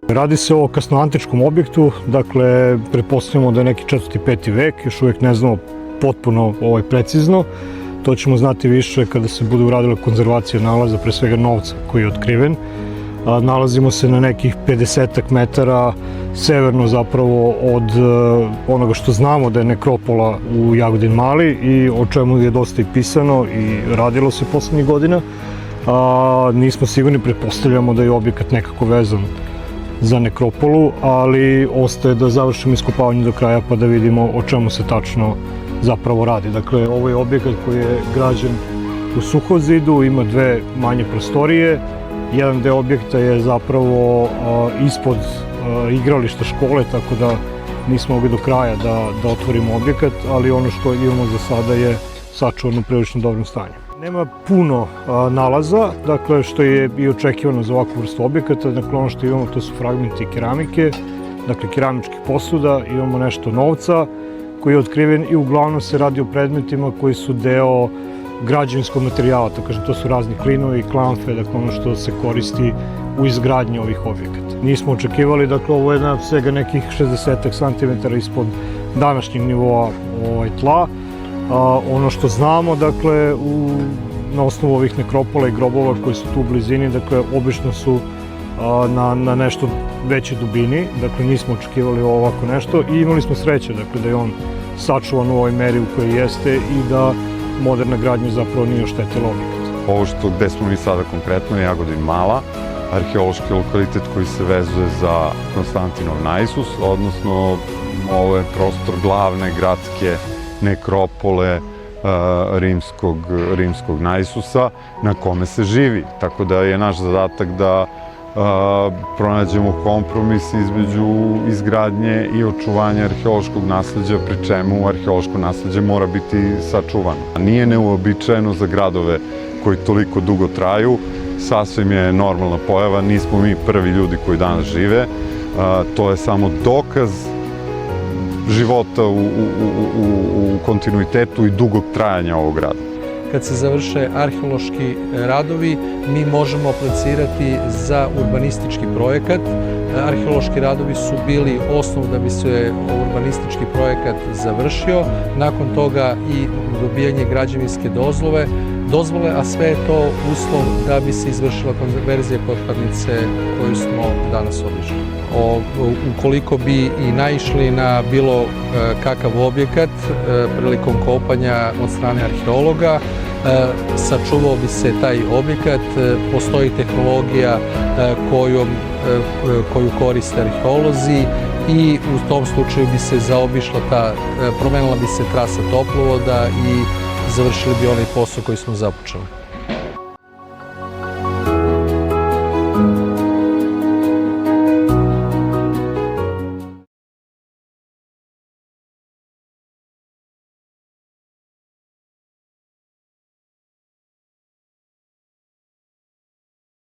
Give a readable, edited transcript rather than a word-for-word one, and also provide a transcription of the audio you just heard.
Radi se o kasnoantičkom objektu, dakle, pretpostavljamo da je neki 4. 5. vek, još uvijek ne znamo potpuno precizno. To ćemo znati više kada se bude uradila konzervacija nalaza, pre svega novca koji je otkriven. Nalazimo se na nekih 50 metara severno zapravo od onoga što znamo da je nekropola u Jagodin Mali i o čemu je dosta i pisano i radilo se poslednjih godina. Nismo sigurni, pretpostavljamo da je objekat nekako vezan za nekropolu, ali ostaje da završimo iskopavanje do kraja pa da vidimo o čemu se tačno zapravo radi. Dakle, ovo je objekat koji je građen u suhozidu, ima dve manje prostorije. Jedan deo objekta je zapravo ispod igrališta škole, tako da nismo mogli do kraja da otvorimo objekat, ali ono što imamo za sada je sačuvano u prilično dobrom stanju. Nema puno nalaza, dakle, što je i očekivano za ovakvu vrstu objekata. Dakle, ono što imamo to su fragmenti keramike, dakle keramičkih posuda, imamo nešto novca koji je otkriven i uglavnom se radi o predmetima koji su deo građevinskog materijala, to kažem, to su razni klinovi, klamfe, dakle ono što se koristi u izgradnji ovih objekata. Nismo očekivali, dakle, ovo je svega nekih 60 cm ispod današnjeg nivoa tla. Ono što znamo, dakle, na osnovu ovih nekropola i grobova koji su tu u blizini, dakle, obično su na nešto većoj dubini, dakle, nismo očekivali ovako nešto i imali smo sreće, dakle, da je on sačuvan u ovoj meri u kojoj jeste i da moderna gradnja zapravo nije oštetila objekat. Ovo gde smo mi sada konkretno je Jagodin Mala, arheološki lokalitet koji se vezuje za Konstantinov Naisus, odnosno ovo je prostor glavne gradske nekropole rimskog Naisusa na kome se živi. Tako da je naš zadatak da pronađemo kompromis između izgradnje i očuvanja arheološkog nasleđa, pri čemu arheološko nasleđe mora biti sačuvano. Nije neuobičajeno za gradove koji toliko dugo traju, sasvim je normalna pojava, nismo mi prvi ljudi koji danas žive, to je samo dokaz života u kontinuitetu i dugog trajanja ovog grada. Kad se završe arheološki radovi, mi možemo aplicirati za urbanistički projekat. Arheološki radovi su bili osnov da bi se urbanistički projekat završio, nakon toga i dobijanje građevinske dozvole, a sve je to uslov da bi se izvršila konverzija kotlarnice koju smo danas obišli. Ukoliko bi i naišli na bilo kakav objekat prilikom kopanja od strane arheologa, sačuvao bi se taj objekat, postoji tehnologija koju koriste arheolozi i u tom slučaju bi se zaobišla promenila bi se trasa toplovoda i završili bi onaj posao koji smo započeli.